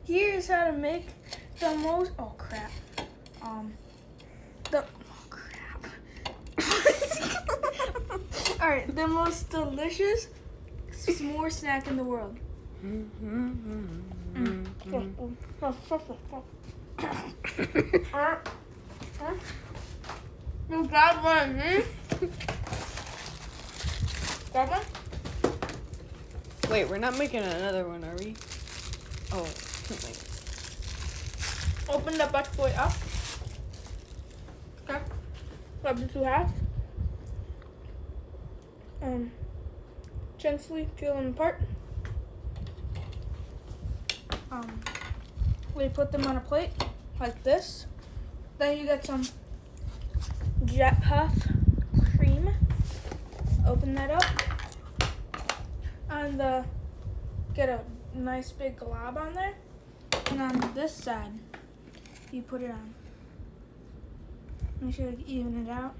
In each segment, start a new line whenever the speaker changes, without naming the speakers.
Here's how to make the most. Oh crap. All right, the most delicious s'more snack in the world. You got one, Got one?
Wait, we're not making another one, are we? Oh,
Open the butt boy up. Okay. Grab the two halves. Gently peel them apart. We put them on a plate like this. Then you get some Jet Puff cream. Open that up. And get a nice big glob on there. And on this side, you put it on. Make sure to even it out.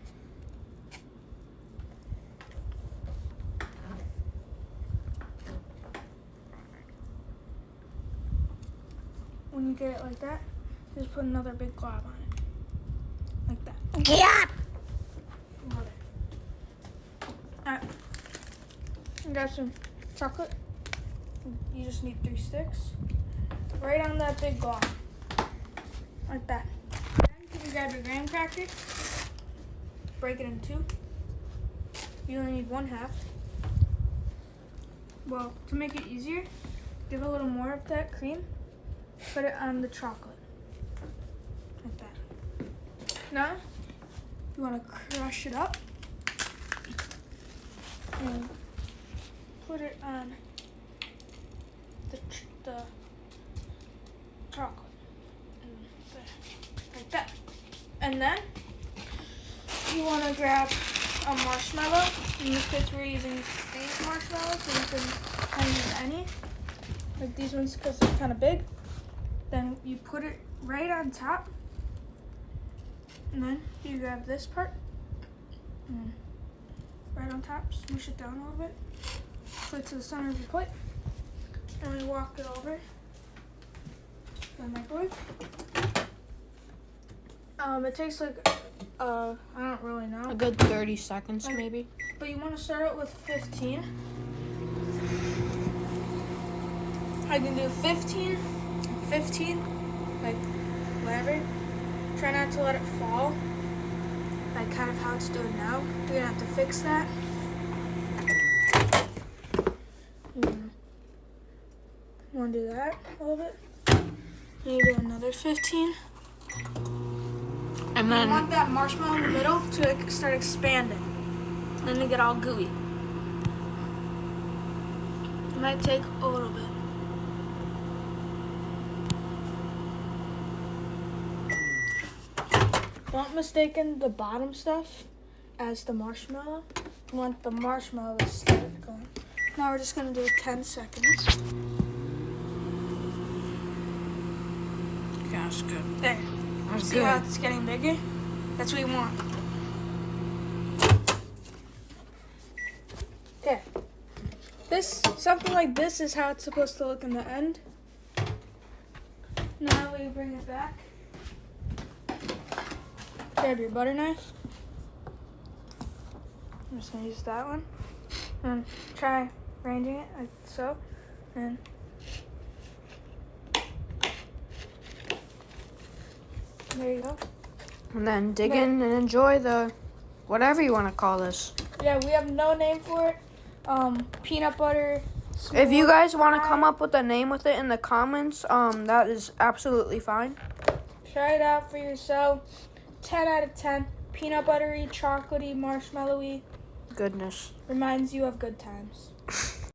When you get it like that, just put another big glob on it. Like that.
yeah.
Love it. Alright. You got some chocolate. You just need 3 sticks. Right on that big glob. Like that. Then you grab your graham cracker. Break it in 2. You only need 1/2. Well, to make it easier, give a little more of that cream. Put it on the chocolate. Like that. Now, you want to crush it up. And put it on the chocolate. Like that. And then, you want to grab a marshmallow. In this case, we're using these marshmallows, so you can kind of use any. Like these ones because they're kind of big. Then you put it right on top. And then you grab this part. And right on top, smoosh it down a little bit. Put it to the center of your plate. And we walk it over to the microwave. It takes like, I don't really know.
A good 30 seconds, maybe.
But you want to start it with 15. I can do 15, like whatever. Try not to let it fall, like kind of how it's doing now. We're gonna have to fix that. You want to do that a little bit? Then you do another 15.
And
You
then
want that marshmallow in the middle to start expanding, and then to get all gooey. It might take a little bit. Don't mistake the bottom stuff as the marshmallow. You want the marshmallow to start going. Now we're just gonna do 10 seconds.
yeah, that's good.
There.
That's
See how
good.
it's getting bigger? That's what you want. Okay. Something like this is how it's supposed to look in the end. Now we bring it back. Grab your butter knife. I'm just gonna use that one. And try arranging it like so. And there you go.
And then dig in and enjoy the whatever you want to call this.
Yeah, we have no name for it. Peanut butter.
If you guys want to come up with a name with it in the comments, that is absolutely fine.
Try it out for yourself. 10 out of 10. Peanut buttery, chocolatey, marshmallowy.
Goodness.
Reminds you of good times.